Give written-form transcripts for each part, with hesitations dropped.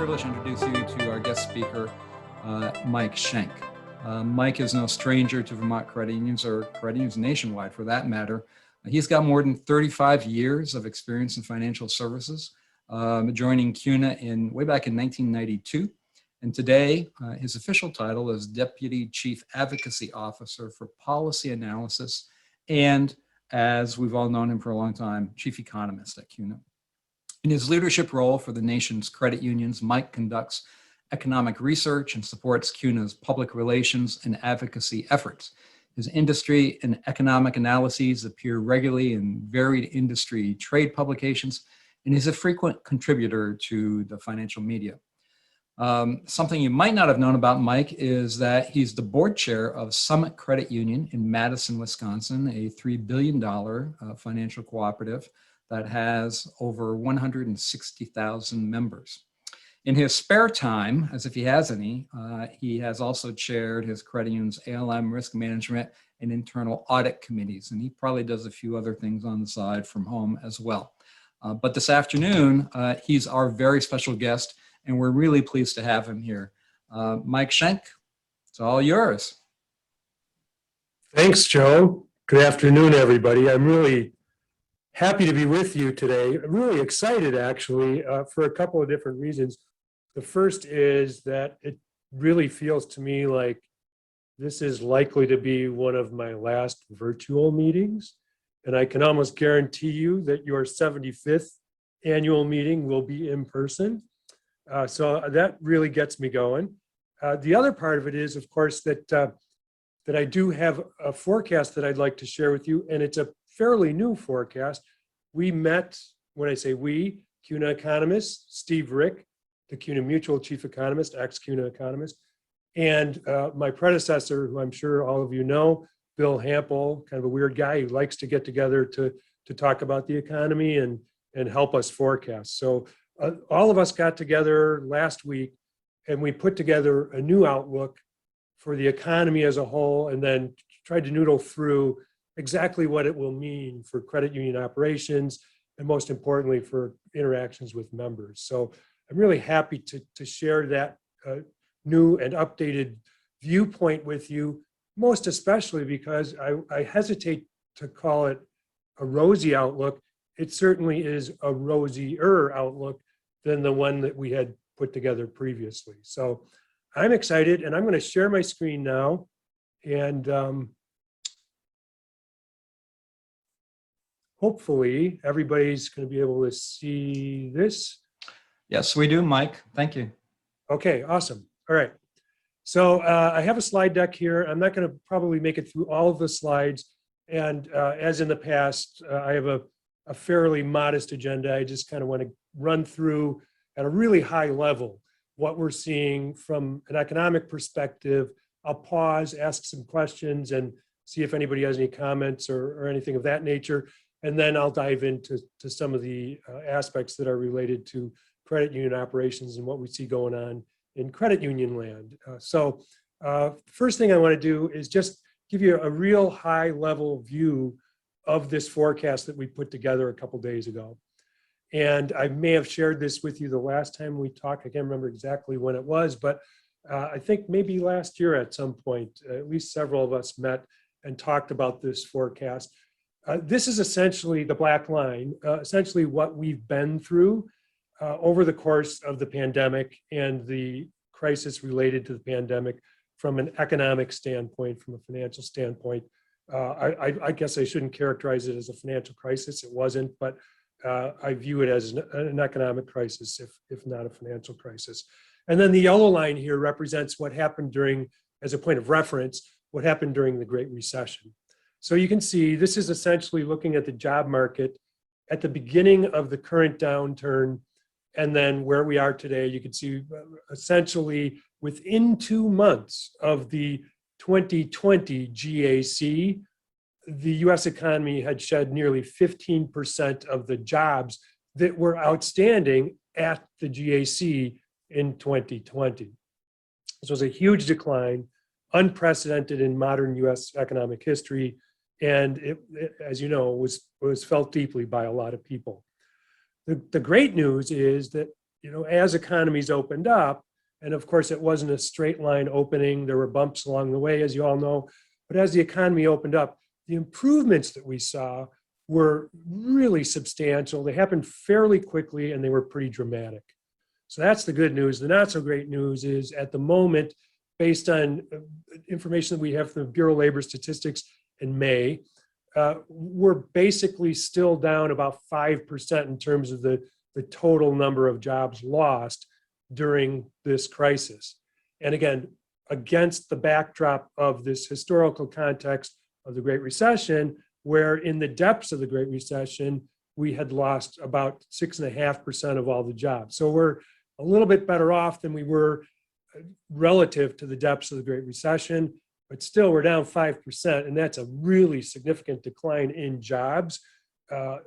privilege to introduce you to our guest speaker, Mike Schenk. Mike is no stranger to Vermont credit unions, or credit unions nationwide for that matter. He's got more than 35 years of experience in financial services, joining CUNA way back in 1992. And today, his official title is Deputy Chief Advocacy Officer for Policy Analysis, and as we've all known him for a long time, Chief Economist at CUNA. In his leadership role for the nation's credit unions, Mike conducts economic research and supports CUNA's public relations and advocacy efforts. His industry and economic analyses appear regularly in varied industry trade publications, and he's a frequent contributor to the financial media. Something you might not have known about Mike is that he's the board chair of Summit Credit Union in Madison, Wisconsin, a $3 billion financial cooperative that has over 160,000 members. In his spare time, as if he has any, he has also chaired his credit union's ALM risk management and internal audit committees, and he probably does a few other things on the side from home as well. But this afternoon, he's our very special guest, and we're really pleased to have him here. Mike Schenk, it's all yours. Thanks, Joe. Good afternoon, everybody. I'm really happy to be with you today. I'm really excited, actually, for a couple of different reasons. The first is that it really feels to me like this is likely to be one of my last virtual meetings. And I can almost guarantee you that your 75th annual meeting will be in person. So that really gets me going. The other part of it is, of course, that I do have a forecast that I'd like to share with you, and it's a fairly new forecast. We met, when I say we, CUNA economist, Steve Rick, the CUNA Mutual Chief Economist, ex-CUNA economist, and my predecessor, who I'm sure all of you know, Bill Hampel, kind of a weird guy who likes to get together to talk about the economy and help us forecast. So all of us got together last week, and we put together a new outlook for the economy as a whole, and then tried to noodle through exactly what it will mean for credit union operations, and most importantly, for interactions with members. So I'm really happy to share that new and updated viewpoint with you, most especially because I hesitate to call it a rosy outlook. It certainly is a rosier outlook than the one that we had put together previously. So I'm excited, and I'm going to share my screen now. And hopefully everybody's going to be able to see this. Yes, we do, Mike. Thank you. Okay, awesome. All right. So I have a slide deck here. I'm not going to probably make it through all of the slides. And as in the past, I have a fairly modest agenda. I just kind of want to run through at a really high level what we're seeing from an economic perspective. I'll pause, ask some questions, and see if anybody has any comments or anything of that nature. And then I'll dive into some of the aspects that are related to credit union operations and what we see going on in credit union land. So first thing I want to do is just give you a real high level view of this forecast that we put together a couple days ago. And I may have shared this with you the last time we talked. I can't remember exactly when it was, but I think maybe last year at some point, at least several of us met and talked about this forecast. This is essentially the black line, essentially what we've been through over the course of the pandemic and the crisis related to the pandemic from an economic standpoint, from a financial standpoint. I guess I shouldn't characterize it as a financial crisis. It wasn't, but I view it as an economic crisis, if not a financial crisis. And then the yellow line here represents what happened during, as a point of reference, what happened during the Great Recession. So you can see this is essentially looking at the job market at the beginning of the current downturn, and then where we are today. You can see essentially within 2 months of the 2020 GAC, the US economy had shed nearly 15% of the jobs that were outstanding at the GAC in 2020. This was a huge decline, unprecedented in modern US economic history, and it, as you know, was felt deeply by a lot of people. The great news is that as economies opened up, and of course it wasn't a straight line opening, there were bumps along the way, as you all know, but as the economy opened up, the improvements that we saw were really substantial. They happened fairly quickly and they were pretty dramatic. So that's the good news. The not so great news is at the moment, based on information that we have from the Bureau of Labor Statistics in May, we're basically still down about 5% in terms of the total number of jobs lost during this crisis. And again, against the backdrop of this historical context of the Great Recession, where in the depths of the Great Recession, we had lost about 6.5% of all the jobs. So we're a little bit better off than we were relative to the depths of the Great Recession, but still we're down 5%. And that's a really significant decline in jobs,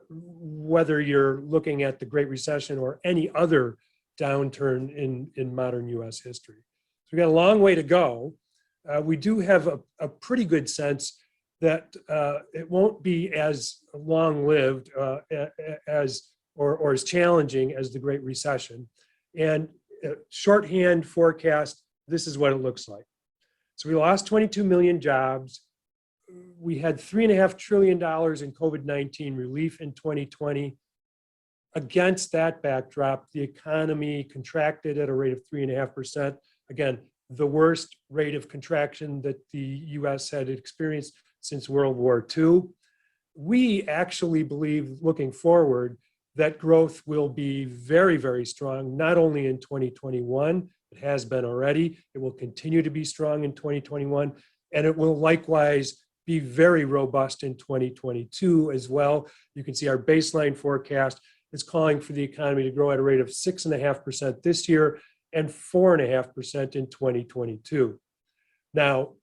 whether you're looking at the Great Recession or any other downturn in modern US history. So we've got a long way to go. We do have a pretty good sense that it won't be as long-lived as challenging as the Great Recession. And shorthand forecast, this is what it looks like. So we lost 22 million jobs. We had $3.5 trillion in COVID-19 relief in 2020. Against that backdrop, the economy contracted at a rate of 3.5%. Again, the worst rate of contraction that the US had experienced since World War II. We actually believe, looking forward, that growth will be very, very strong, not only in 2021, it has been already, it will continue to be strong in 2021, and it will likewise be very robust in 2022 as well. You can see our baseline forecast is calling for the economy to grow at a rate of 6.5% this year and 4.5% in 2022. Now,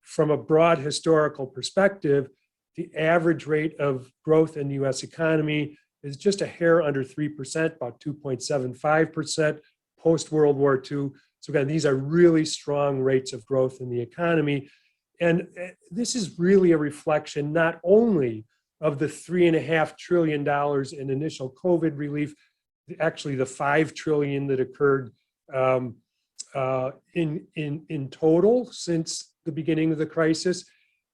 from a broad historical perspective, the average rate of growth in the US economy is just a hair under 3%, about 2.75% post-World War II. So again, these are really strong rates of growth in the economy. And this is really a reflection not only of the $3.5 trillion in initial COVID relief, actually the $5 trillion that occurred in total since the beginning of the crisis,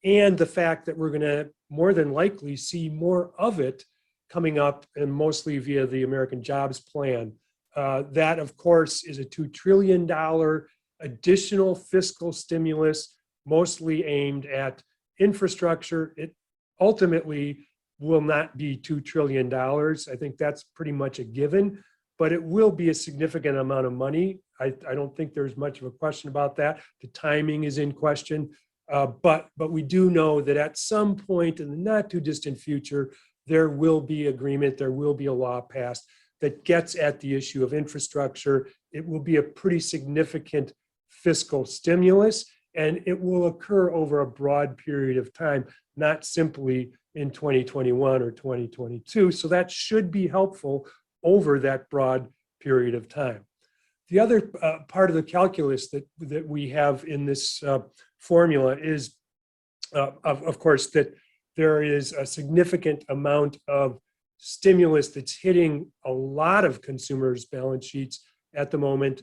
and the fact that we're going to more than likely see more of it coming up, and mostly via the American Jobs Plan. That, of course, is a $2 trillion additional fiscal stimulus, mostly aimed at infrastructure. It ultimately will not be $2 trillion. I think that's pretty much a given, but it will be a significant amount of money. I don't think there's much of a question about that. The timing is in question, but we do know that at some point in the not too distant future, there will be agreement, there will be a law passed that gets at the issue of infrastructure. It will be a pretty significant fiscal stimulus, and it will occur over a broad period of time, not simply in 2021 or 2022. So that should be helpful over that broad period of time. The other part of the calculus that we have in this formula is, of course, that there is a significant amount of stimulus that's hitting a lot of consumers' balance sheets at the moment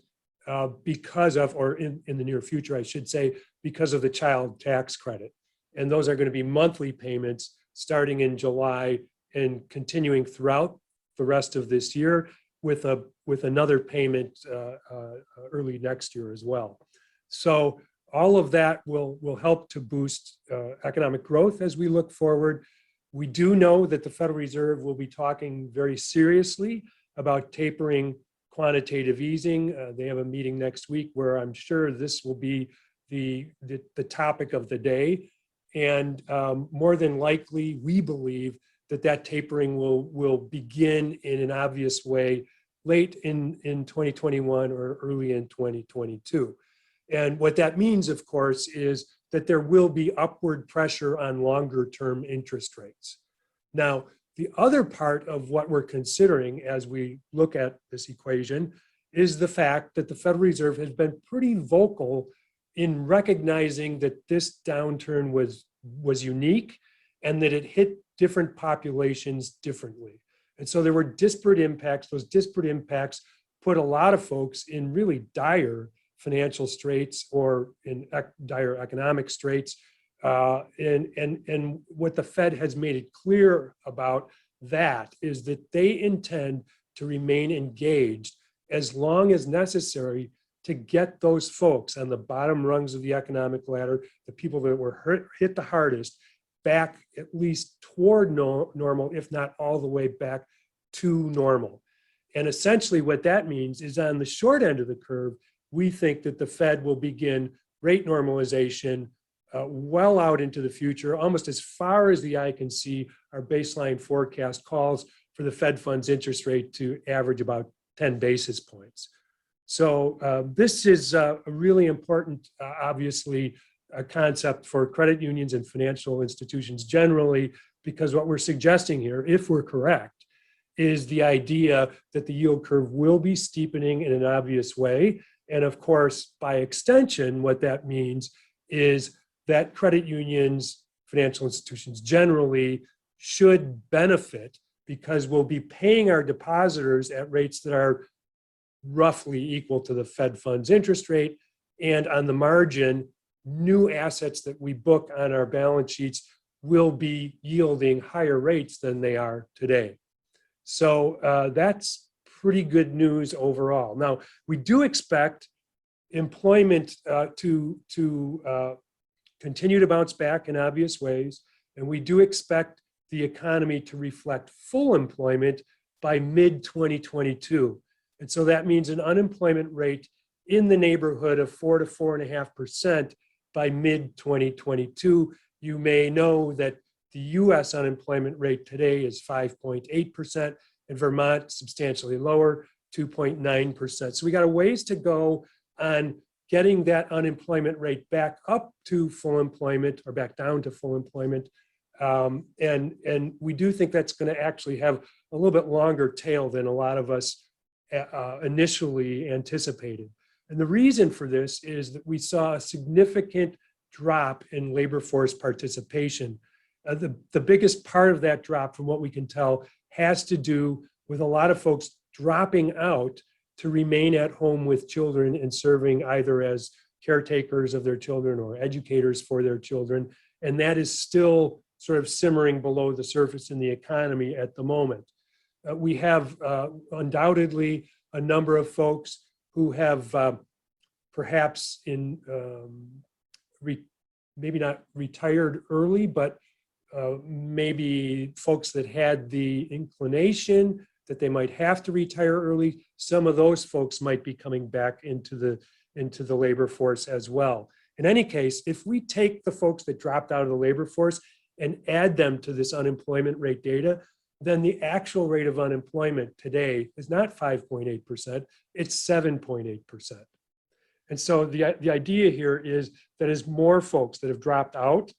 because of, or in the near future, I should say, because of the child tax credit. And those are going to be monthly payments starting in July and continuing throughout the rest of this year, with another payment early next year as well. So all of that will help to boost economic growth as we look forward. We do know that the Federal Reserve will be talking very seriously about tapering quantitative easing. They have a meeting next week where I'm sure this will be the topic of the day. And more than likely, we believe that tapering will begin in an obvious way late in 2021 or early in 2022. And what that means, of course, is that there will be upward pressure on longer term interest rates. Now, the other part of what we're considering as we look at this equation is the fact that the Federal Reserve has been pretty vocal in recognizing that this downturn was unique and that it hit different populations differently. And so there were disparate impacts. Those disparate impacts put a lot of folks in really dire financial straits or in dire economic straits. And what the Fed has made it clear about that is that they intend to remain engaged as long as necessary to get those folks on the bottom rungs of the economic ladder, the people that were hit the hardest, back at least toward normal, if not all the way back to normal. And essentially what that means is on the short end of the curve, we think that the Fed will begin rate normalization well out into the future, almost as far as the eye can see. Our baseline forecast calls for the Fed funds interest rate to average about 10 basis points. So this is a really important, obviously, a concept for credit unions and financial institutions generally, because what we're suggesting here, if we're correct, is the idea that the yield curve will be steepening in an obvious way. And of course, by extension, what that means is that credit unions, financial institutions generally should benefit because we'll be paying our depositors at rates that are roughly equal to the Fed funds interest rate. And on the margin, new assets that we book on our balance sheets will be yielding higher rates than they are today. So that's pretty good news overall. Now, we do expect employment to continue to bounce back in obvious ways, and we do expect the economy to reflect full employment by mid-2022. And so that means an unemployment rate in the neighborhood of 4 to 4.5% by mid-2022. You may know that the US unemployment rate today is 5.8%, and Vermont substantially lower, 2.9%. So we got a ways to go on getting that unemployment rate back up to full employment or back down to full employment. And we do think that's going to actually have a little bit longer tail than a lot of us initially anticipated. And the reason for this is that we saw a significant drop in labor force participation. The biggest part of that drop, from what we can tell, has to do with a lot of folks dropping out to remain at home with children and serving either as caretakers of their children or educators for their children. And that is still sort of simmering below the surface in the economy at the moment. We have undoubtedly a number of folks who have perhaps maybe not retired early, but maybe folks that had the inclination that they might have to retire early. Some of those folks might be coming back into the labor force as well. In any case, if we take the folks that dropped out of the labor force and add them to this unemployment rate data, then the actual rate of unemployment today is not 5.8%, it's 7.8%. And so the idea here is that as more folks that have dropped out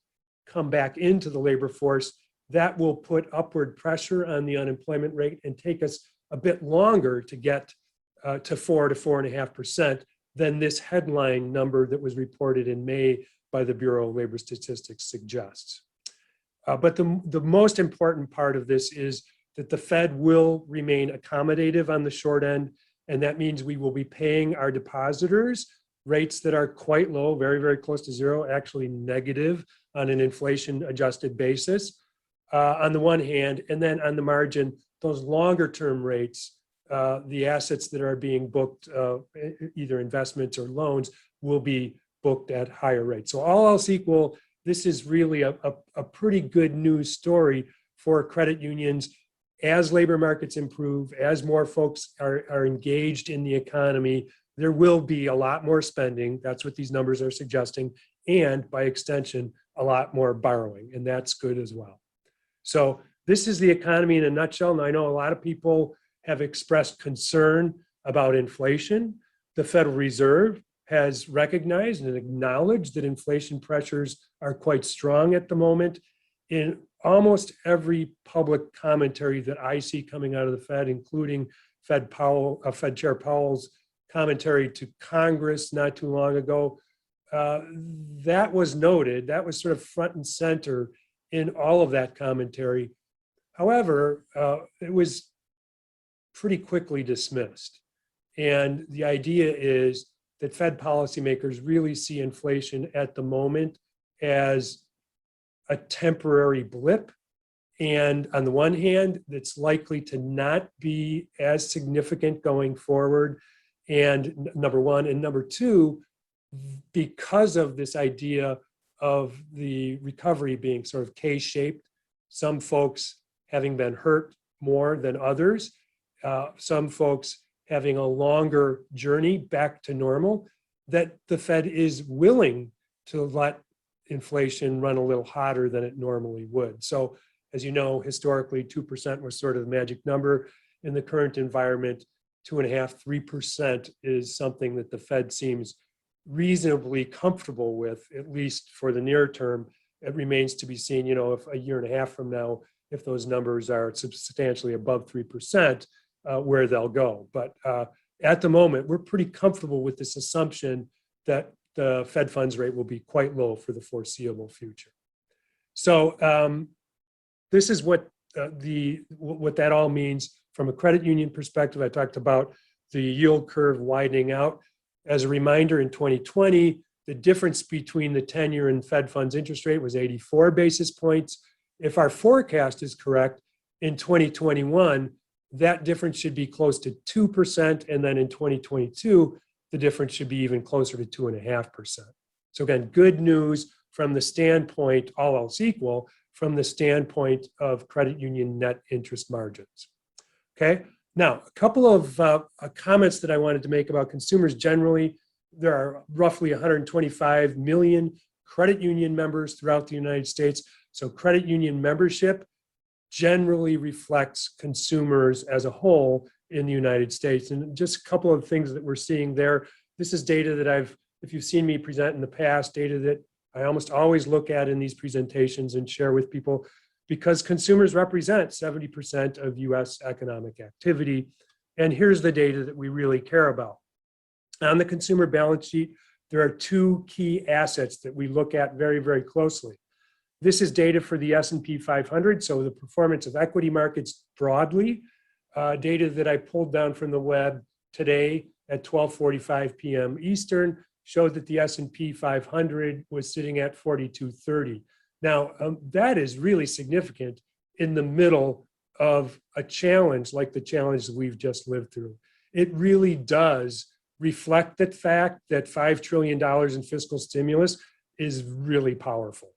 come back into the labor force, that will put upward pressure on the unemployment rate and take us a bit longer to get to 4 to 4.5% than this headline number that was reported in May by the Bureau of Labor Statistics suggests. But the most important part of this is that the Fed will remain accommodative on the short end, and that means we will be paying our depositors rates that are quite low, very, very close to zero, actually negative on an inflation adjusted basis on the one hand, and then on the margin, those longer term rates, the assets that are being booked, either investments or loans, will be booked at higher rates. So all else equal, this is really a pretty good news story for credit unions as labor markets improve, as more folks are engaged in the economy. There will be a lot more spending. That's what these numbers are suggesting. And by extension, a lot more borrowing. And that's good as well. So this is the economy in a nutshell. And I know a lot of people have expressed concern about inflation. The Federal Reserve has recognized and acknowledged that inflation pressures are quite strong at the moment. In almost every public commentary that I see coming out of the Fed, including Fed Chair Powell's commentary to Congress not too long ago, that was noted. That was sort of front and center in all of that commentary. However, it was pretty quickly dismissed. And the idea is that Fed policymakers really see inflation at the moment as a temporary blip. And on the one hand, it's likely to not be as significant going forward. And number one, and number two, because of this idea of the recovery being sort of K-shaped, some folks having been hurt more than others, some folks having a longer journey back to normal, that the Fed is willing to let inflation run a little hotter than it normally would. So as you know, historically, 2% was sort of the magic number. In the current environment, 2.5%, 3% is something that the Fed seems reasonably comfortable with, at least for the near term. It remains to be seen, if a year and a half from now, if those numbers are substantially above 3%, where they'll go. But at the moment, we're pretty comfortable with this assumption that the Fed funds rate will be quite low for the foreseeable future. So this is what that all means from a credit union perspective. I talked about the yield curve widening out. As a reminder, in 2020, the difference between the 10-year and Fed funds interest rate was 84 basis points. If our forecast is correct, in 2021, that difference should be close to 2%. And then in 2022, the difference should be even closer to 2.5%. So again, good news from the standpoint, all else equal, from the standpoint of credit union net interest margins. Okay, now a couple of comments that I wanted to make about consumers generally. There are roughly 125 million credit union members throughout the United States. So credit union membership generally reflects consumers as a whole in the United States. And just a couple of things that we're seeing there. This is data that if you've seen me present in the past, data that I almost always look at in these presentations and share with people, because consumers represent 70% of US economic activity. And here's the data that we really care about. On the consumer balance sheet, there are two key assets that we look at very, very closely. This is data for the S&P 500, so the performance of equity markets broadly, data that I pulled down from the web today at 12:45 p.m. Eastern, showed that the S&P 500 was sitting at 4230. Now, that is really significant in the middle of a challenge like the challenge that we've just lived through. It really does reflect the fact that $5 trillion in fiscal stimulus is really powerful.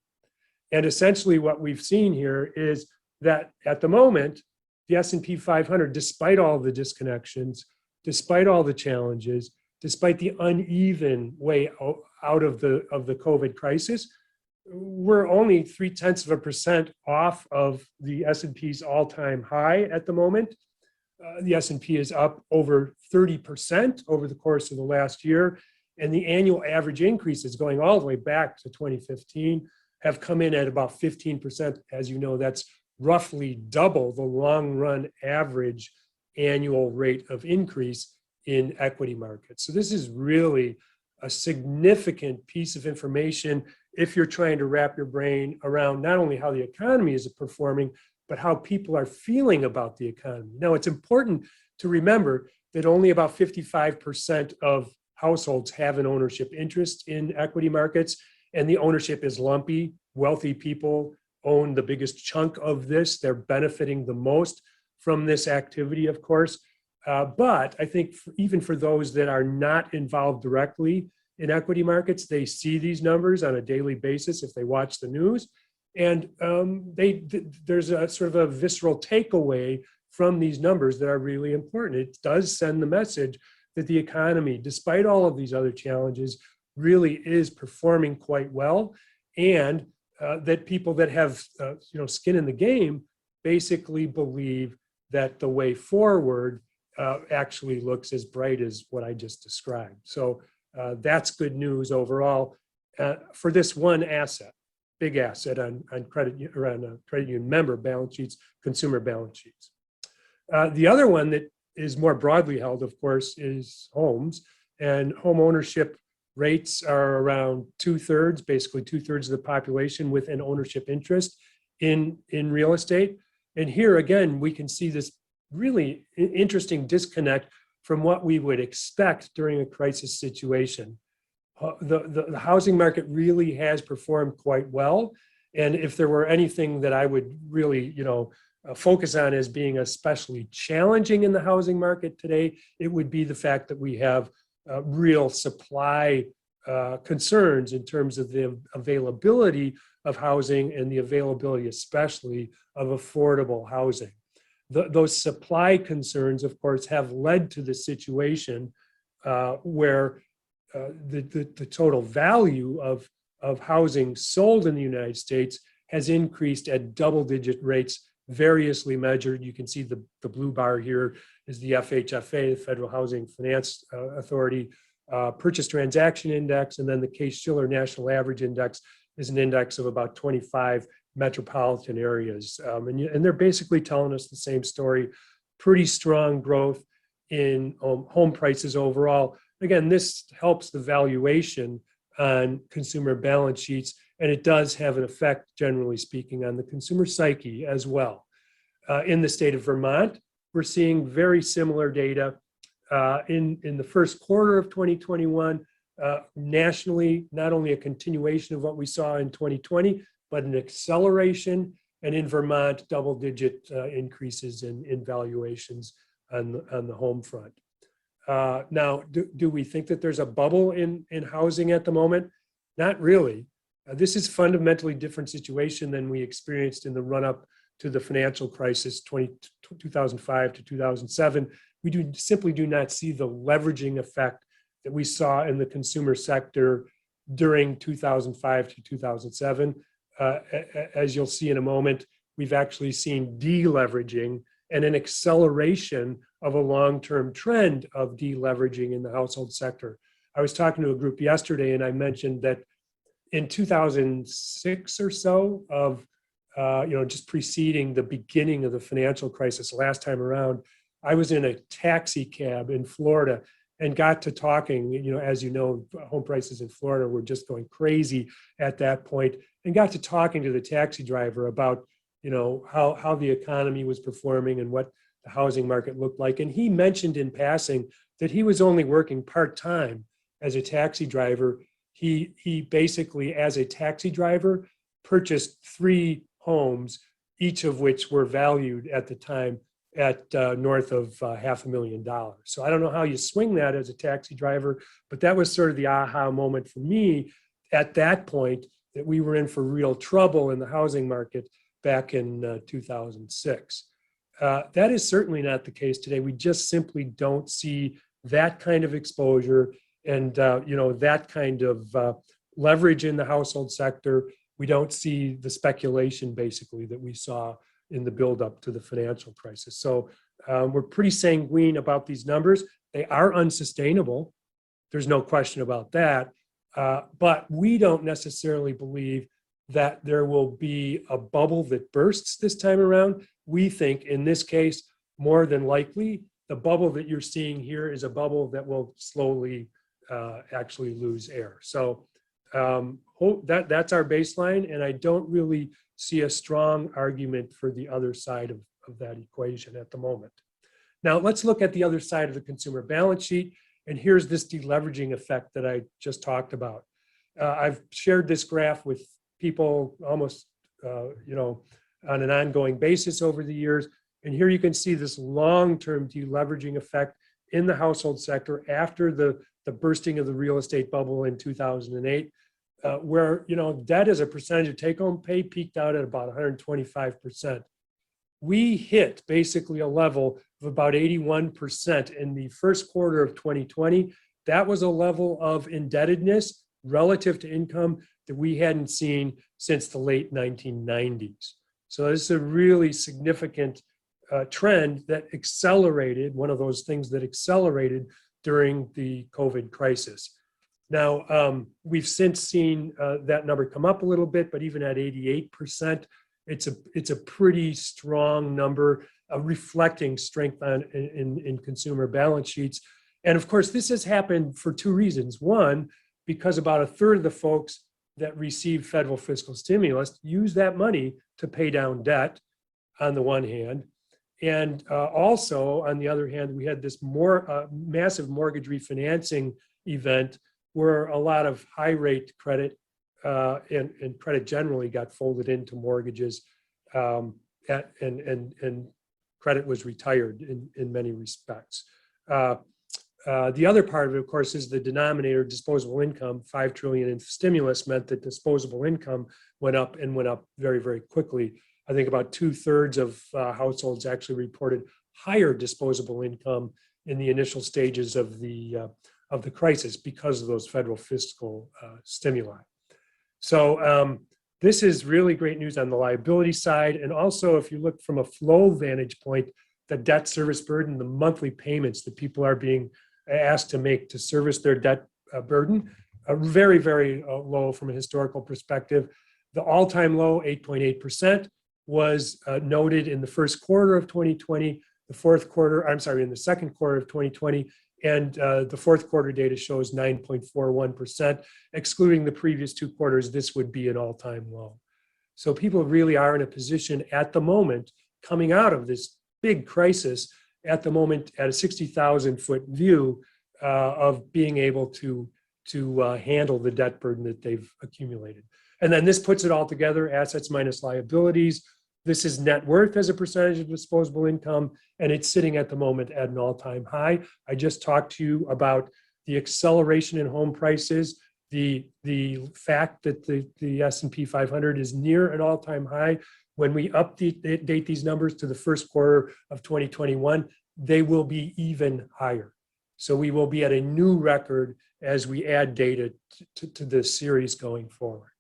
And essentially what we've seen here is that at the moment, the S&P 500, despite all the disconnections, despite all the challenges, despite the uneven way out of the COVID crisis, we're only 0.3% off of the S&P's all-time high at the moment. The S&P is up over 30% over the course of the last year, and the annual average increases going all the way back to 2015 have come in at about 15%. As you know, that's roughly double the long-run average annual rate of increase in equity markets. So this is really a significant piece of information if you're trying to wrap your brain around not only how the economy is performing, but how people are feeling about the economy. Now, it's important to remember that only about 55% of households have an ownership interest in equity markets, and the ownership is lumpy. Wealthy people own the biggest chunk of this. They're benefiting the most from this activity, of course. But I think even for those that are not involved directly in equity markets, they see these numbers on a daily basis if they watch the news. And there's a sort of a visceral takeaway from these numbers that are really important. It does send the message that the economy, despite all of these other challenges, really is performing quite well, and that people that have skin in the game basically believe that the way forward actually looks as bright as what I just described. So that's good news overall for this one asset, big asset on credit union member balance sheets, consumer balance sheets. The other one that is more broadly held, of course, is homes, and home ownership rates are around basically two-thirds of the population with an ownership interest in real estate. And here again, we can see this really interesting disconnect from what we would expect during a crisis situation. The housing market really has performed quite well. And if there were anything that I would really, focus on as being especially challenging in the housing market today, it would be the fact that we have real supply concerns in terms of the availability of housing and the availability especially of affordable housing. Those supply concerns, of course, have led to the situation where the total value of housing sold in the United States has increased at double-digit rates, variously measured. You can see the blue bar here is the FHFA, the Federal Housing Finance Authority, Purchase Transaction Index, and then the Case-Shiller National Average Index is an index of about 25 metropolitan areas. And they're basically telling us the same story, pretty strong growth in home prices overall. Again, this helps the valuation on consumer balance sheets, and it does have an effect, generally speaking, on the consumer psyche as well. In the state of Vermont, we're seeing very similar data. In the first quarter of 2021, nationally, not only a continuation of what we saw in 2020, but an acceleration, and in Vermont, double-digit increases in valuations on the home front. Now, do we think that there's a bubble in housing at the moment? Not really. This is fundamentally different situation than we experienced in the run-up to the financial crisis, 2005 to 2007. We simply do not see the leveraging effect that we saw in the consumer sector during 2005 to 2007. As you'll see in a moment, we've actually seen deleveraging and an acceleration of a long-term trend of deleveraging in the household sector. I was talking to a group yesterday, and I mentioned that in 2006 or so, of just preceding the beginning of the financial crisis last time around, I was in a taxi cab in Florida and got to talking. As you know, home prices in Florida were just going crazy at that point, and got to talking to the taxi driver about how the economy was performing and what the housing market looked like. And he mentioned in passing that he was only working part-time as a taxi driver. He basically, as a taxi driver, purchased 3 homes, each of which were valued at the time at north of $500,000. So I don't know how you swing that as a taxi driver, but that was sort of the aha moment for me at that point, that we were in for real trouble in the housing market back in 2006. That is certainly not the case today. We just simply don't see that kind of exposure and that kind of leverage in the household sector. We don't see the speculation basically that we saw in the buildup to the financial crisis. So we're pretty sanguine about these numbers. They are unsustainable. There's no question about that. But we don't necessarily believe that there will be a bubble that bursts this time around. We think in this case, more than likely, the bubble that you're seeing here is a bubble that will slowly actually lose air. So that's our baseline, and I don't really see a strong argument for the other side of that equation at the moment. Now let's look at the other side of the consumer balance sheet, and here's this deleveraging effect that I just talked about. I've shared this graph with people almost on an ongoing basis over the years, and here you can see this long-term deleveraging effect in the household sector after the bursting of the real estate bubble in 2008. Where debt as a percentage of take-home pay peaked out at about 125%. We hit basically a level of about 81% in the first quarter of 2020. That was a level of indebtedness relative to income that we hadn't seen since the late 1990s. So this is a really significant trend that accelerated, one of those things that accelerated during the COVID crisis. Now, we've since seen that number come up a little bit, but even at 88%, it's a pretty strong number, reflecting strength in consumer balance sheets. And of course, this has happened for 2 reasons. One, because about 1/3 of the folks that received federal fiscal stimulus use that money to pay down debt on the one hand. And also, on the other hand, we had this massive mortgage refinancing event where a lot of high rate credit and credit generally got folded into mortgages, and credit was retired in many respects. The other part of it, of course, is the denominator, disposable income. 5 trillion in stimulus meant that disposable income went up and went up very, very quickly. I think about 2/3 of households actually reported higher disposable income in the initial stages of the crisis because of those federal fiscal stimuli. So this is really great news on the liability side. And also, if you look from a flow vantage point, the debt service burden, the monthly payments that people are being asked to make to service their debt burden, are very, very low from a historical perspective. The all-time low, 8.8%, was noted in the first quarter of 2020, in the second quarter of 2020, and the fourth quarter data shows 9.41%. Excluding the previous 2 quarters, this would be an all-time low. So people really are in a position at the moment, coming out of this big crisis, at the moment at a 60,000-foot view of being able to handle the debt burden that they've accumulated. And then this puts it all together, assets minus liabilities. This is net worth as a percentage of disposable income, and it's sitting at the moment at an all-time high. I just talked to you about the acceleration in home prices, the fact that the S&P 500 is near an all-time high. When we update these numbers to the first quarter of 2021, they will be even higher. So we will be at a new record as we add data to this series going forward.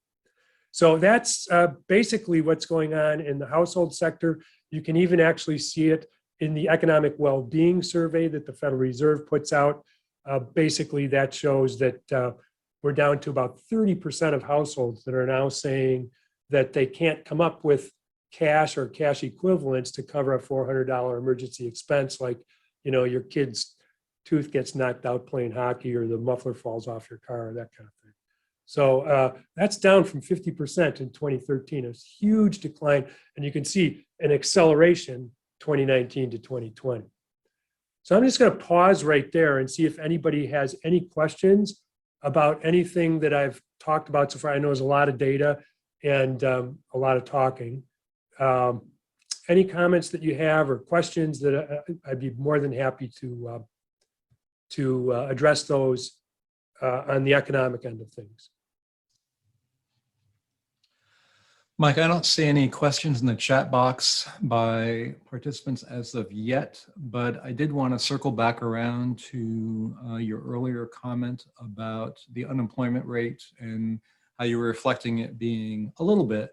So that's basically what's going on in the household sector. You can even actually see it in the economic well-being survey that the Federal Reserve puts out. Basically, that shows that we're down to about 30% of households that are now saying that they can't come up with cash or cash equivalents to cover a $400 emergency expense, like, you know, your kid's tooth gets knocked out playing hockey, or the muffler falls off your car, or that kind of thing. So that's down from 50% in 2013, a huge decline. And you can see an acceleration 2019 to 2020. So I'm just going to pause right there and see if anybody has any questions about anything that I've talked about so far. I know there's a lot of data and a lot of talking. Any comments that you have or questions that I'd be more than happy to address those on the economic end of things. Mike, I don't see any questions in the chat box by participants as of yet, but I did want to circle back around to your earlier comment about the unemployment rate and how you were reflecting it being a little bit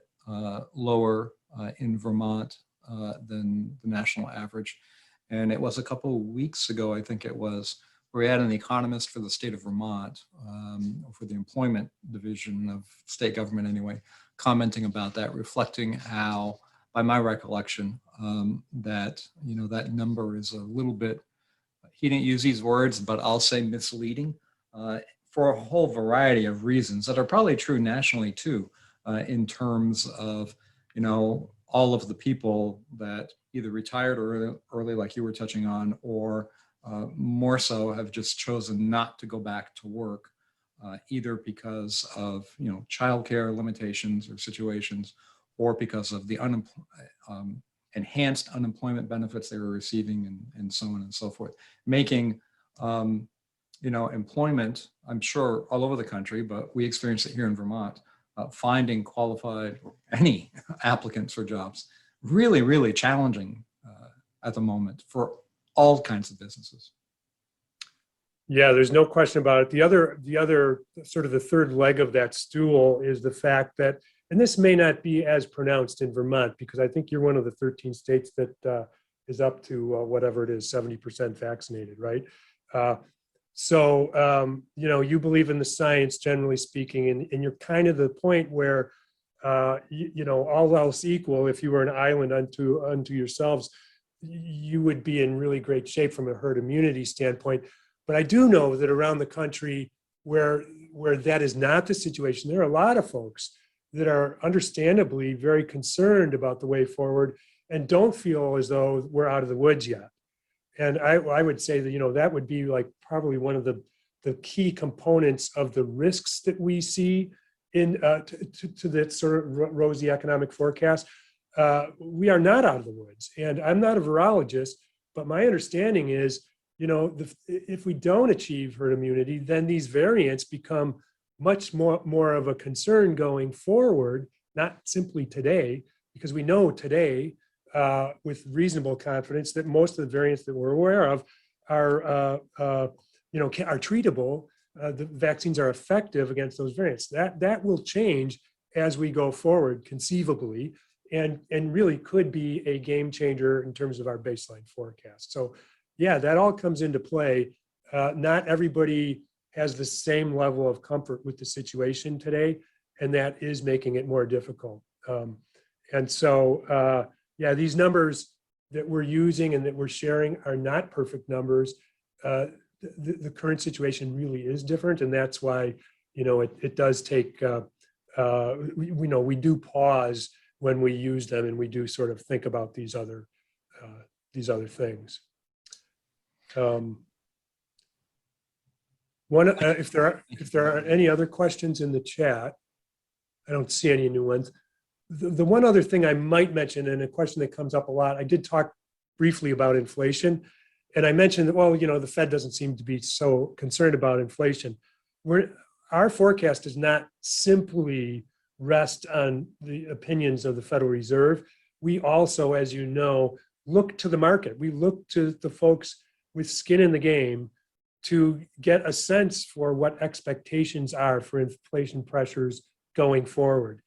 lower in Vermont than the national average. And it was a couple of weeks ago, I think it was, where we had an economist for the state of Vermont, for the employment division of state government anyway, commenting about that, reflecting how, by my recollection, that, you know, that number is a little bit, he didn't use these words, but I'll say misleading for a whole variety of reasons that are probably true nationally too, in terms of, you know, all of the people that either retired early like you were touching on, or more so have just chosen not to go back to work, either because of, you know, childcare limitations or situations, or because of the enhanced unemployment benefits they were receiving, and so on and so forth, making, you know, employment, I'm sure all over the country, but we experience it here in Vermont, finding qualified, any applicants for jobs, really, really challenging at the moment for all kinds of businesses. Yeah, there's no question about it. The other sort of the third leg of that stool is the fact that, and this may not be as pronounced in Vermont, because I think you're one of the 13 states that is up to whatever it is, 70% vaccinated, right? So, you know, you believe in the science, generally speaking, and you're kind of the point where, you know, all else equal, if you were an island unto yourselves, you would be in really great shape from a herd immunity standpoint. But I do know that around the country where that is not the situation, there are a lot of folks that are understandably very concerned about the way forward. and don't feel as though we're out of the woods yet. And I would say that, that would be like probably one of the key components of the risks that we see in to that sort of rosy economic forecast. We are not out of the woods. And I'm not a virologist, but my understanding is, if we don't achieve herd immunity, then these variants become much more of a concern going forward, not simply today, because we know today with reasonable confidence that most of the variants that we're aware of are treatable. The vaccines are effective against those variants. That will change as we go forward, conceivably, and really could be a game changer in terms of our baseline forecast. So yeah, that all comes into play. Not everybody has the same level of comfort with the situation today, and that is making it more difficult. And so, yeah, these numbers that we're using and that we're sharing are not perfect numbers. The current situation really is different, and that's why, it does take, we do pause when we use them, and we do sort of think about these other things. If there are any other questions in the chat, I don't see any new ones. The one other thing I might mention, and a question that comes up a lot, I did talk briefly about inflation, and I mentioned that, well, the Fed doesn't seem to be so concerned about inflation. Our forecast does not simply rest on the opinions of the Federal Reserve. We also, as you know, look to the market. We look to the folks with skin in the game to get a sense for what expectations are for inflation pressures going forward.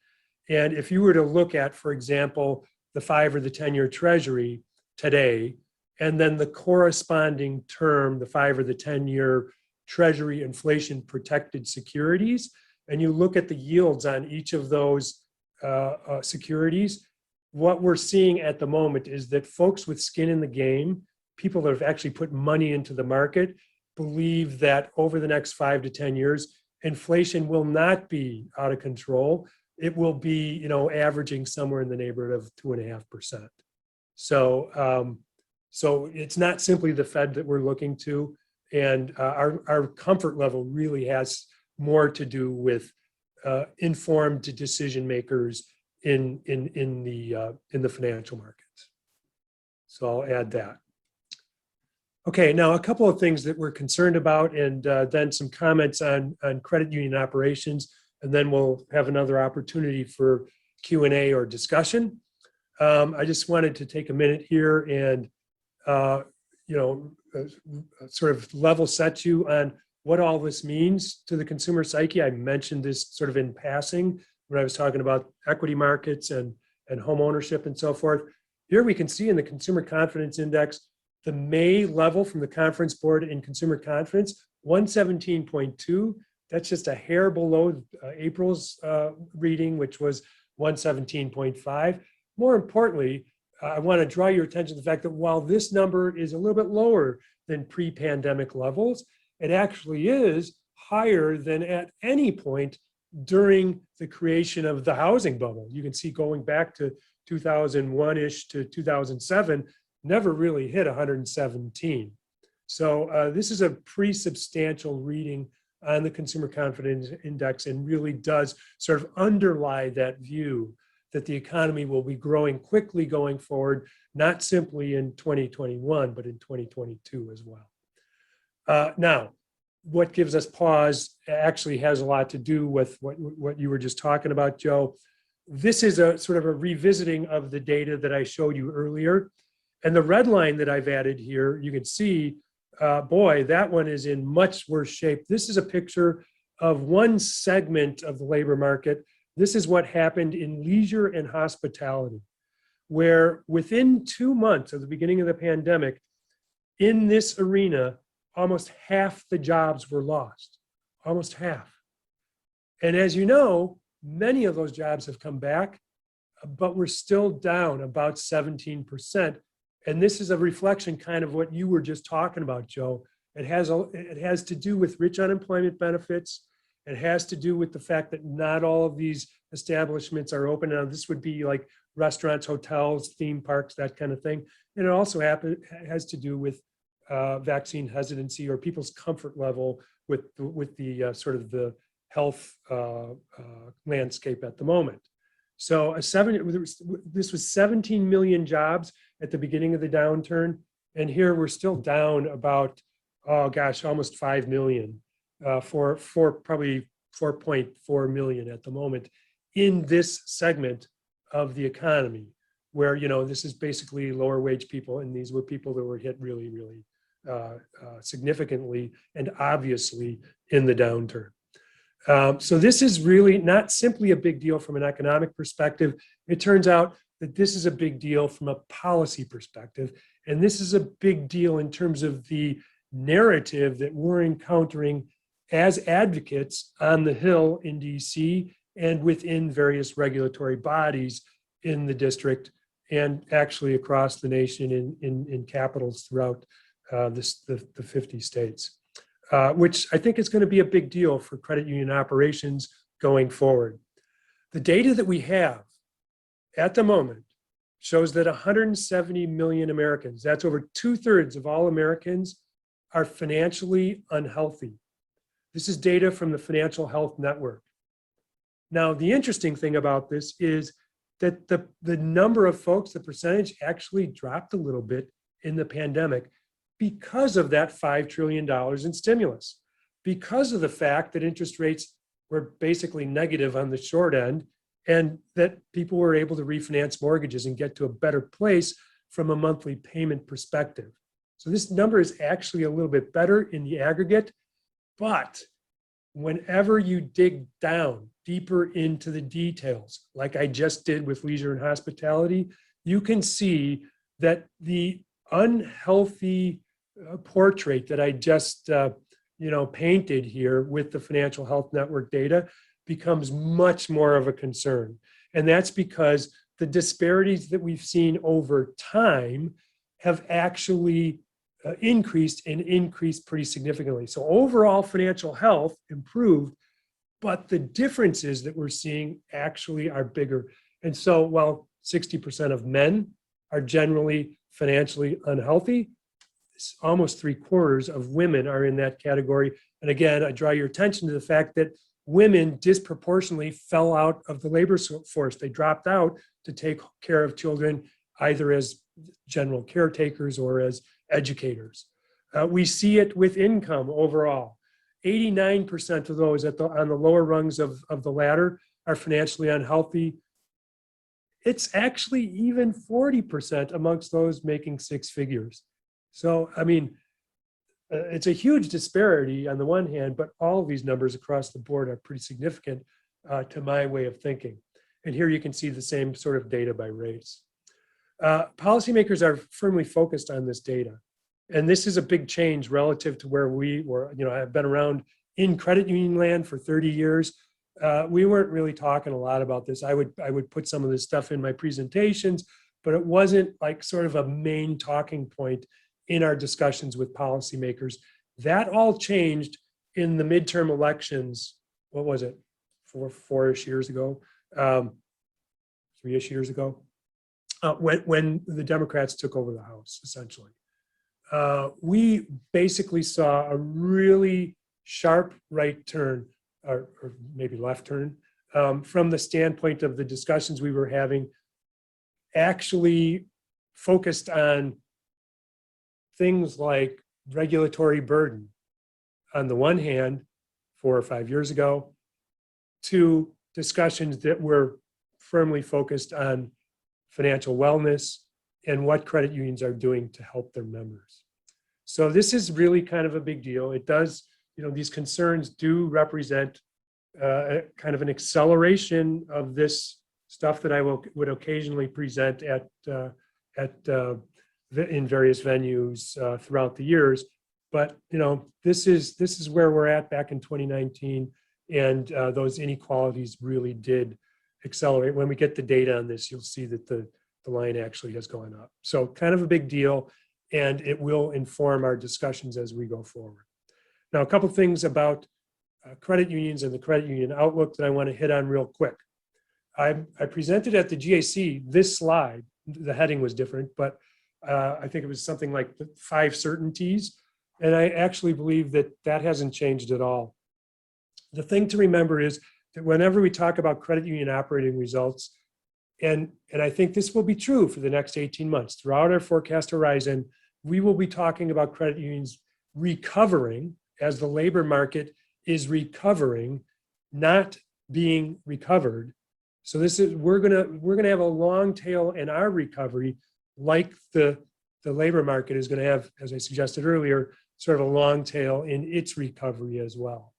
And if you were to look at, for example, the 5 or the 10-year Treasury today, and then the corresponding term, the 5 or the 10-year Treasury inflation protected securities, and you look at the yields on each of those securities, what we're seeing at the moment is that folks with skin in the game, people that have actually put money into the market, believe that over the next 5 to 10 years, inflation will not be out of control. It will be, averaging somewhere in the neighborhood of 2.5%. So, so it's not simply the Fed that we're looking to, and our comfort level really has more to do with informed decision makers in the financial markets. So I'll add that. Okay, now a couple of things that we're concerned about, and then some comments on credit union operations, and then we'll have another opportunity for Q&A or discussion. I just wanted to take a minute here and sort of level set you on what all this means to the consumer psyche. I mentioned this sort of in passing when I was talking about equity markets and home ownership and so forth. Here we can see in the Consumer Confidence Index, the May level from the Conference Board in Consumer Confidence, 117.2. That's just a hair below April's reading, which was 117.5. More importantly, I want to draw your attention to the fact that while this number is a little bit lower than pre-pandemic levels, it actually is higher than at any point during the creation of the housing bubble. You can see going back to 2001-ish to 2007, never really hit 117. So this is a pretty substantial reading on the Consumer Confidence Index, and really does sort of underlie that view that the economy will be growing quickly going forward, not simply in 2021, but in 2022 as well. Now, what gives us pause actually has a lot to do with what you were just talking about, Joe. This is a sort of a revisiting of the data that I showed you earlier. And the red line that I've added here, you can see, boy, that one is in much worse shape. This is a picture of one segment of the labor market. This is what happened in leisure and hospitality, where within 2 months of the beginning of the pandemic, in this arena, almost half the jobs were lost, almost half. And as you know, many of those jobs have come back, but we're still down about 17%. And this is a reflection kind of what you were just talking about, Joe. It has to do with rich unemployment benefits. It has to do with the fact that not all of these establishments are open. Now, this would be like restaurants, hotels, theme parks, that kind of thing. And it also has to do with vaccine hesitancy or people's comfort level with the sort of the health landscape at the moment. So this was 17 million jobs at the beginning of the downturn. And here we're still down about, oh gosh, almost 5 million for probably 4.4 million at the moment in this segment of the economy, where, you know, this is basically lower wage people. And these were people that were hit really, really significantly and obviously in the downturn. So this is really not simply a big deal from an economic perspective. It turns out that this is a big deal from a policy perspective. And this is a big deal in terms of the narrative that we're encountering as advocates on the Hill in DC and within various regulatory bodies in the district and actually across the nation in capitals throughout the 50 states. Which I think is going to be a big deal for credit union operations going forward. The data that we have at the moment shows that 170 million Americans, that's over 2/3 of all Americans, are financially unhealthy. This is data from the Financial Health Network. Now, the interesting thing about this is that the number of folks, the percentage actually dropped a little bit in the pandemic because of that $5 trillion in stimulus, because of the fact that interest rates were basically negative on the short end, and that people were able to refinance mortgages and get to a better place from a monthly payment perspective. So this number is actually a little bit better in the aggregate, but whenever you dig down deeper into the details, like I just did with leisure and hospitality, you can see that the unhealthy portrait that I just painted here with the Financial Health Network data becomes much more of a concern. And that's because the disparities that we've seen over time have actually increased pretty significantly. So overall financial health improved, but the differences that we're seeing actually are bigger. And so while 60% of men are generally financially unhealthy, almost 3/4 of women are in that category. And again, I draw your attention to the fact that women disproportionately fell out of the labor force. They dropped out to take care of children, either as general caretakers or as educators. We see it with income overall. 89% of those on the lower rungs of the ladder are financially unhealthy. It's actually even 40% amongst those making 6 figures. So, I mean, it's a huge disparity on the one hand, but all of these numbers across the board are pretty significant to my way of thinking. And here you can see the same sort of data by race. Policymakers are firmly focused on this data. And this is a big change relative to where we were. You know, I've been around in credit union land for 30 years. We weren't really talking a lot about this. I would put some of this stuff in my presentations, but it wasn't like sort of a main talking point in our discussions with policymakers. That all changed in the midterm elections. What was it? Four-ish years ago, 3-ish years ago, when the Democrats took over the House, essentially. We basically saw a really sharp right turn, or maybe left turn, from the standpoint of the discussions we were having, actually focused on things like regulatory burden. On the one hand, 4 or 5 years ago, to discussions that were firmly focused on financial wellness and what credit unions are doing to help their members. So this is really kind of a big deal. It does, these concerns do represent kind of an acceleration of this stuff that I would occasionally present in various venues throughout the years. But this is where we're at back in 2019, and those inequalities really did accelerate. When we get the data on this, you'll see that the line actually has gone up. So kind of a big deal, and it will inform our discussions as we go forward. Now, a couple things about credit unions and the credit union outlook that I want to hit on real quick. I presented at the GAC this slide. The heading was different, but I think it was something like the 5 certainties. And I actually believe that that hasn't changed at all. The thing to remember is that whenever we talk about credit union operating results, and I think this will be true for the next 18 months, throughout our forecast horizon, we will be talking about credit unions recovering as the labor market is recovering, not being recovered. So we're gonna have a long tail in our recovery, like the labor market is going to have, as I suggested earlier, sort of a long tail in its recovery as well.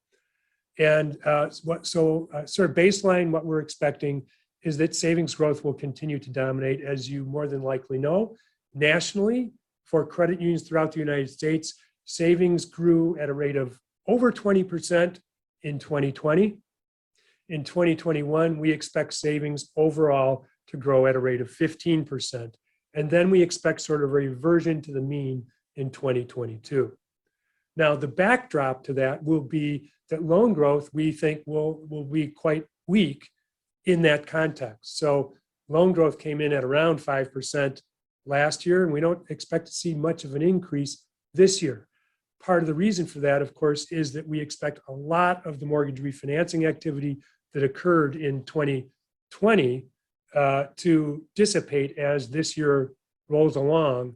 And sort of baseline, what we're expecting is that savings growth will continue to dominate, as you more than likely know. Nationally, for credit unions throughout the United States, savings grew at a rate of over 20% in 2020. In 2021, we expect savings overall to grow at a rate of 15%. And then we expect sort of a reversion to the mean in 2022. Now, the backdrop to that will be that loan growth, we think, will be quite weak in that context. So loan growth came in at around 5% last year, and we don't expect to see much of an increase this year. Part of the reason for that, of course, is that we expect a lot of the mortgage refinancing activity that occurred in 2020 to dissipate as this year rolls along.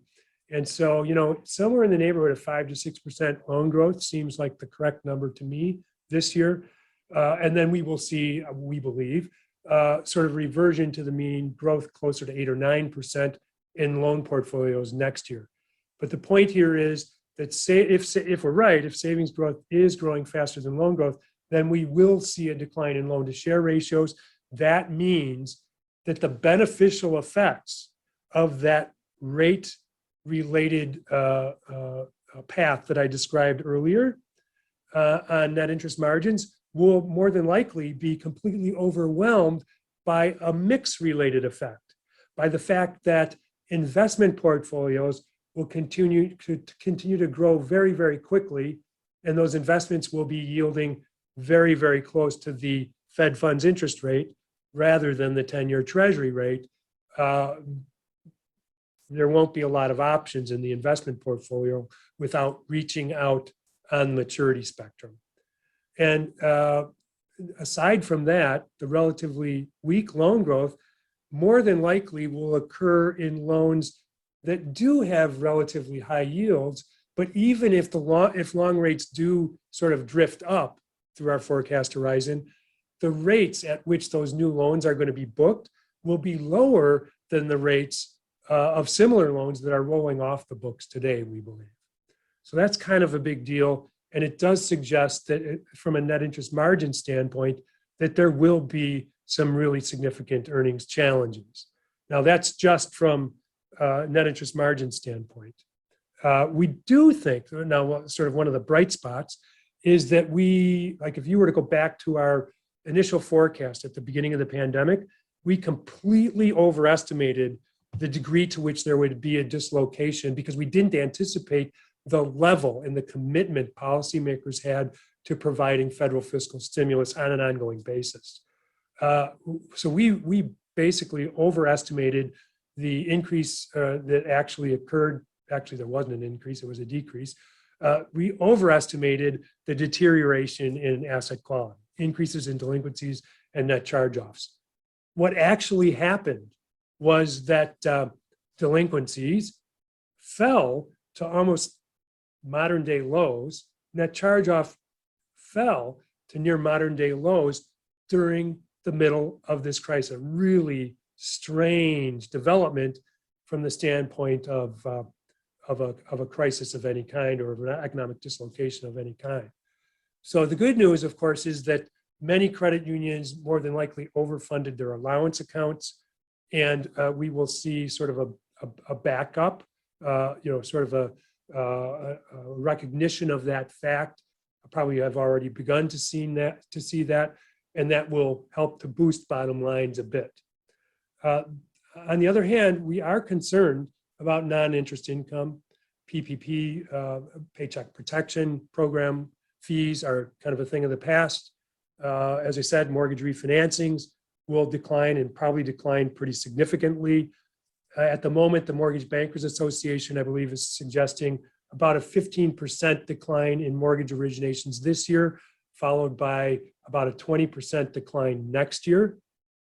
And so, somewhere in the neighborhood of 5 to 6% loan growth seems like the correct number to me this year. And then we will see, we believe, sort of reversion to the mean growth closer to 8 or 9% in loan portfolios next year. But the point here is that if we're right, if savings growth is growing faster than loan growth, then we will see a decline in loan to share ratios. That means that the beneficial effects of that rate related path that I described earlier on net interest margins will more than likely be completely overwhelmed by a mix related effect, by the fact that investment portfolios will continue to grow very, very quickly, and those investments will be yielding very, very close to the Fed funds interest rate rather than the 10-year Treasury rate. There won't be a lot of options in the investment portfolio without reaching out on the maturity spectrum. And aside from that, the relatively weak loan growth more than likely will occur in loans that do have relatively high yields. But even if long rates do sort of drift up through our forecast horizon, the rates at which those new loans are going to be booked will be lower than the rates of similar loans that are rolling off the books today, we believe. So that's kind of a big deal. And it does suggest that from a net interest margin standpoint, that there will be some really significant earnings challenges. Now, that's just from net interest margin standpoint. We do think, now sort of one of the bright spots is that if you were to go back to our initial forecast at the beginning of the pandemic, we completely overestimated the degree to which there would be a dislocation because we didn't anticipate the level and the commitment policymakers had to providing federal fiscal stimulus on an ongoing basis. So we basically overestimated the increase that actually occurred. Actually, there wasn't an increase, it was a decrease. We overestimated the deterioration in asset quality, increases in delinquencies and net charge-offs. What actually happened was that delinquencies fell to almost modern day lows. Net charge-off fell to near modern day lows during the middle of this crisis. A really strange development from the standpoint of a crisis of any kind or of an economic dislocation of any kind. So the good news, of course, is that many credit unions more than likely overfunded their allowance accounts, and we will see sort of a backup, sort of a recognition of that fact. Probably have already begun to see that, and that will help to boost bottom lines a bit. On the other hand, we are concerned about non-interest income. PPP, Paycheck Protection Program fees are kind of a thing of the past. As I said, mortgage refinancings will decline and probably decline pretty significantly. At the moment, the Mortgage Bankers Association, I believe, is suggesting about a 15% decline in mortgage originations this year, followed by about a 20% decline next year,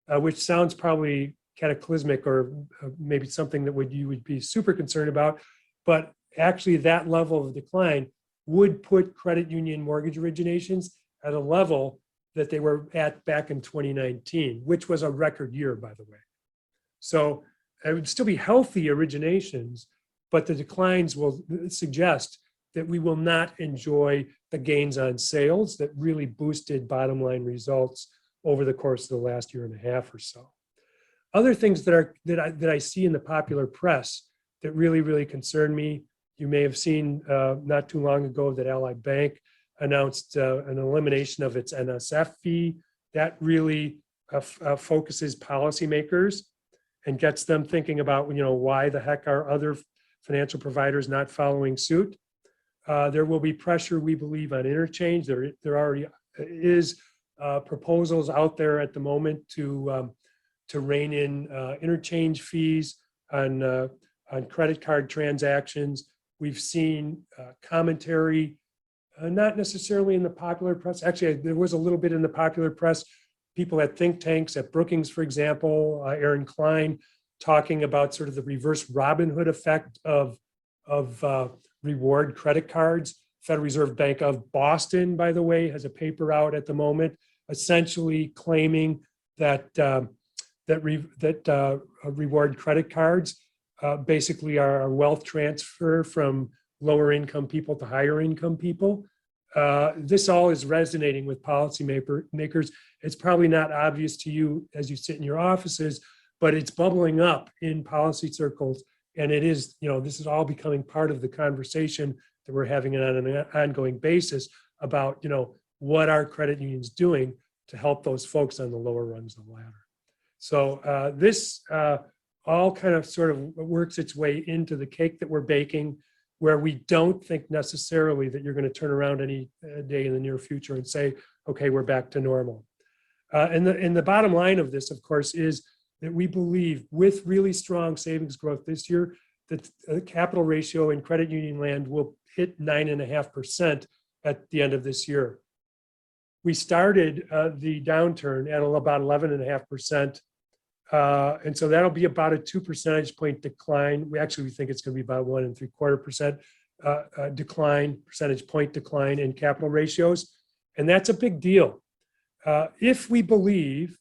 which sounds probably cataclysmic or maybe something that you would be super concerned about. But actually, that level of decline would put credit union mortgage originations at a level that they were at back in 2019, which was a record year, by the way. So it would still be healthy originations, but the declines will suggest that we will not enjoy the gains on sales that really boosted bottom line results over the course of the last year and a half or so. Other things that I see in the popular press that really concern me, you may have seen not too long ago that Ally Bank announced an elimination of its NSF fee. That really focuses policymakers and gets them thinking about, why the heck are other financial providers not following suit? There will be pressure, we believe, on interchange. There already is proposals out there at the moment to rein in interchange fees on credit card transactions. We've seen commentary, not necessarily in the popular press. Actually, there was a little bit in the popular press. People at think tanks, at Brookings, for example, Aaron Klein, talking about sort of the reverse Robin Hood effect of reward credit cards. Federal Reserve Bank of Boston, by the way, has a paper out at the moment, essentially claiming that reward credit cards basically are a wealth transfer from lower income people to higher income people. This all is resonating with policymakers. It's probably not obvious to you as you sit in your offices, but it's bubbling up in policy circles. And it is, this is all becoming part of the conversation that we're having on an ongoing basis about, what are credit unions doing to help those folks on the lower rungs of the ladder. So this all kind of sort of works its way into the cake that we're baking, where we don't think necessarily that you're going to turn around any day in the near future and say, okay, we're back to normal. And the bottom line of this, of course, is that we believe with really strong savings growth this year, that the capital ratio in credit union land will hit 9.5% at the end of this year. We started the downturn at about 11.5%. And so that'll be about a 2 percentage point decline. We think it's going to be about 1.75% percentage point decline in capital ratios. And that's a big deal. If we believe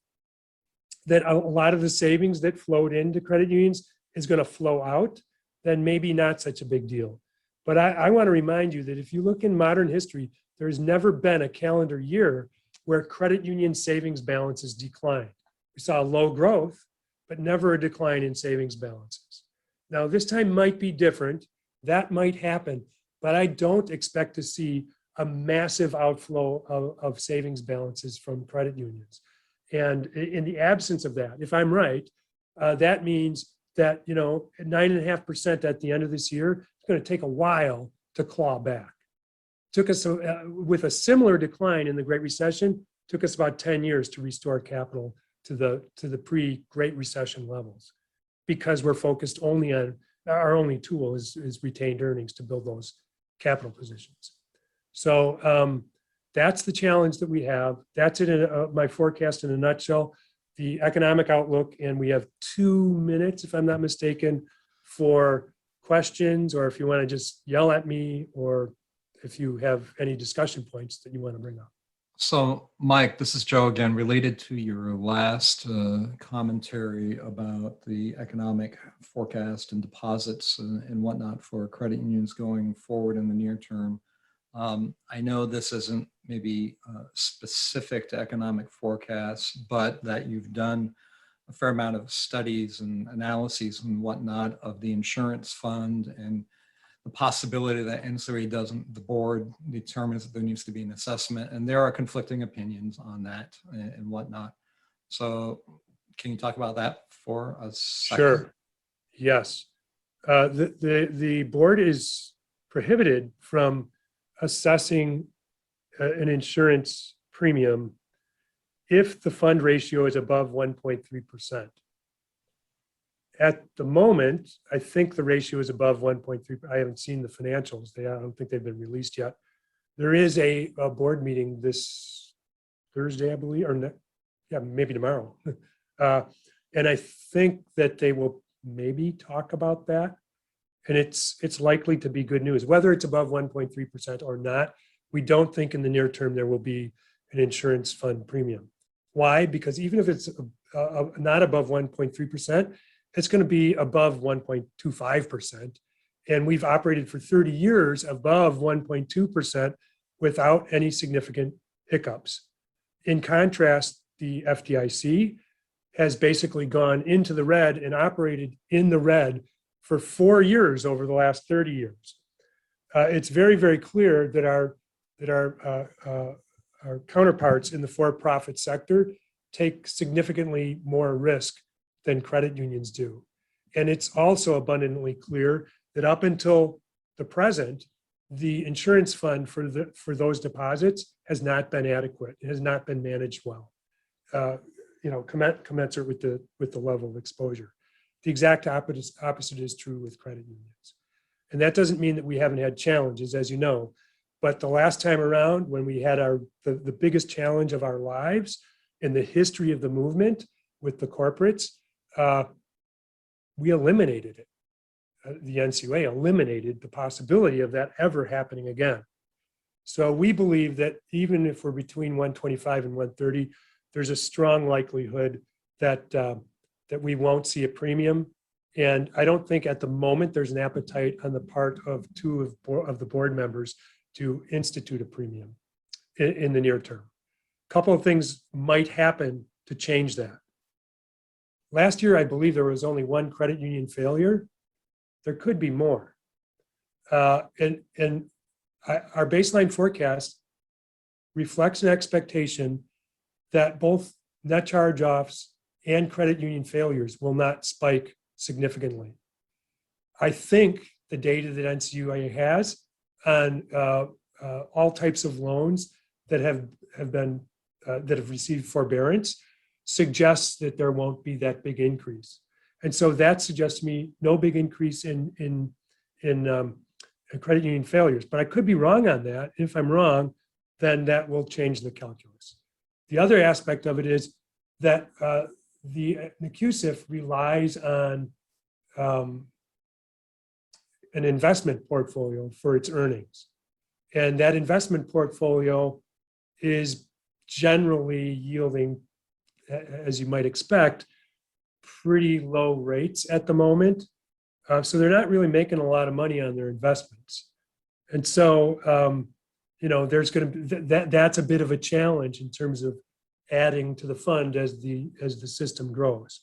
that a lot of the savings that flowed into credit unions is going to flow out, then maybe not such a big deal. But I want to remind you that if you look in modern history, there's never been a calendar year where credit union savings balances declined. We saw low growth, but never a decline in savings balances. Now, this time might be different. That might happen, but I don't expect to see a massive outflow of savings balances from credit unions. And in the absence of that, if I'm right, that means that, at 9.5% at the end of this year, it's going to take a while to claw back. Took us, with a similar decline in the Great Recession, took us about 10 years to restore capital to the pre-Great Recession levels, because we're focused only on, our only tool is retained earnings to build those capital positions. So that's the challenge that we have. That's it in my forecast in a nutshell, the economic outlook. And we have 2 minutes, if I'm not mistaken, for questions, or if you want to just yell at me, or if you have any discussion points that you want to bring up. So, Mike, this is Joe again, related to your last commentary about the economic forecast and deposits and whatnot for credit unions going forward in the near term. I know this isn't maybe specific to economic forecasts, but that you've done a fair amount of studies and analyses and whatnot of the insurance fund and the possibility that ancillary doesn't, the board determines that there needs to be an assessment, and there are conflicting opinions on that and whatnot. So can you talk about that for a second? Sure. Yes. The board is prohibited from assessing an insurance premium if the fund ratio is above 1.3%. At the moment, I think the ratio is above 1.3. I haven't seen the financials. I don't think they've been released yet. There is a board meeting this Thursday, I believe, or yeah, maybe tomorrow. And I think that they will maybe talk about that. And it's likely to be good news, whether it's above 1.3% or not. We don't think in the near term there will be an insurance fund premium. Why? Because even if it's not above 1.3%, it's going to be above 1.25%. And we've operated for 30 years above 1.2% without any significant hiccups. In contrast, the FDIC has basically gone into the red and operated in the red for 4 years over the last 30 years. It's very, very clear that our counterparts in the for-profit sector take significantly more risk than credit unions do. And it's also abundantly clear that up until the present, the insurance fund for those deposits has not been adequate. It has not been managed well, commensurate with the level of exposure. The exact opposite is true with credit unions. And that doesn't mean that we haven't had challenges, as you know, but the last time around when we had the biggest challenge of our lives in the history of the movement with the corporates, we eliminated it. The NCUA eliminated the possibility of that ever happening again. So we believe that even if we're between 125 and 130, there's a strong likelihood that we won't see a premium. And I don't think at the moment there's an appetite on the part of two of the board members to institute a premium in the near term. A couple of things might happen to change that. Last year, I believe there was only one credit union failure. There could be more. And our baseline forecast reflects an expectation that both net charge-offs and credit union failures will not spike significantly. I think the data that NCUA has on all types of loans that have received forbearance suggests that there won't be that big increase. And so that suggests to me no big increase in credit union failures. But I could be wrong on that. If I'm wrong, then that will change the calculus. The other aspect of it is that the CUSIF relies on an investment portfolio for its earnings. And that investment portfolio is generally yielding, as you might expect, pretty low rates at the moment. So they're not really making a lot of money on their investments. And so, there's going to be that's a bit of a challenge in terms of adding to the fund as the system grows.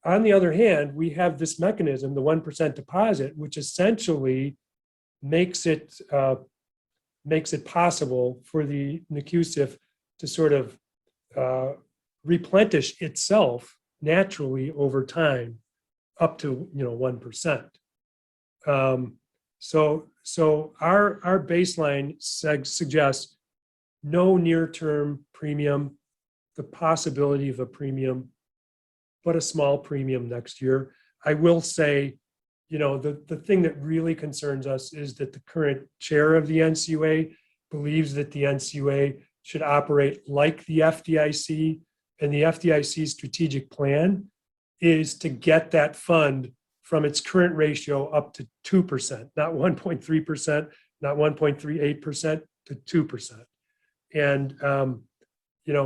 On the other hand, we have this mechanism, the 1% deposit, which essentially makes it possible for the NCUSIF to sort of replenish itself naturally over time up to 1%. So our baseline suggests no near-term premium, the possibility of a premium, but a small premium next year. I will say, the thing that really concerns us is that the current chair of the NCUA believes that the NCUA should operate like the FDIC, and the FDIC's strategic plan is to get that fund from its current ratio up to 2%, not 1.3%, not 1.38%, to 2%. And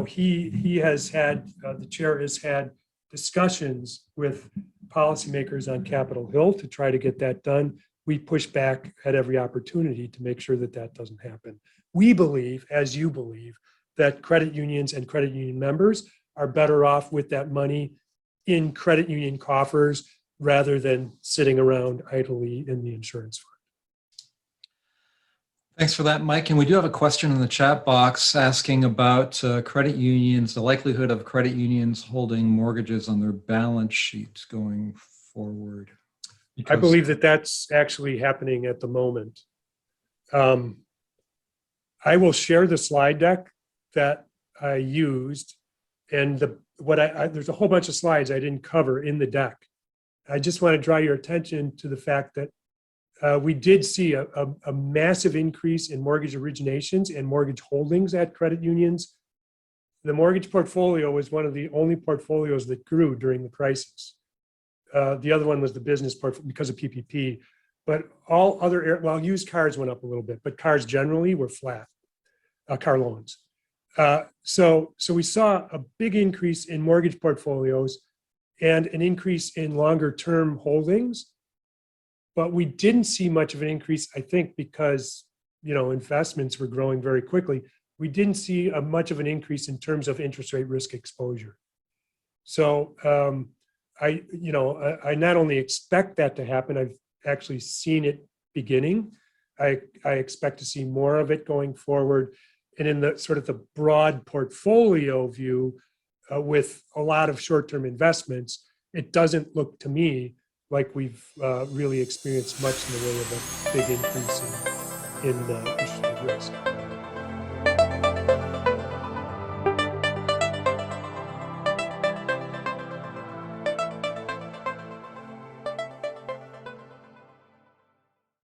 he has had the chair has had discussions with policymakers on Capitol Hill to try to get that done. We push back at every opportunity to make sure that that doesn't happen. We believe, as you believe, that credit unions and credit union members are better off with that money in credit union coffers rather than sitting around idly in the insurance fund. Thanks for that, Mike. And we do have a question in the chat box asking about credit unions, the likelihood of credit unions holding mortgages on their balance sheets going forward. I believe that that's actually happening at the moment. I will share the slide deck that I used, and there's a whole bunch of slides I didn't cover in the deck. I just want to draw your attention to the fact that we did see a massive increase in mortgage originations and mortgage holdings at credit unions. The mortgage portfolio was one of the only portfolios that grew during the crisis. The other one was the business portfolio because of PPP, but all other, well, used cars went up a little bit, but cars generally were flat, car loans. So we saw a big increase in mortgage portfolios and an increase in longer term holdings, but we didn't see much of an increase, I think, because, investments were growing very quickly. We didn't see much of an increase in terms of interest rate risk exposure. So I not only expect that to happen, I've actually seen it beginning. I expect to see more of it going forward. And in the sort of the broad portfolio view with a lot of short-term investments, it doesn't look to me like we've really experienced much in the way of a big increase in interest rate risk.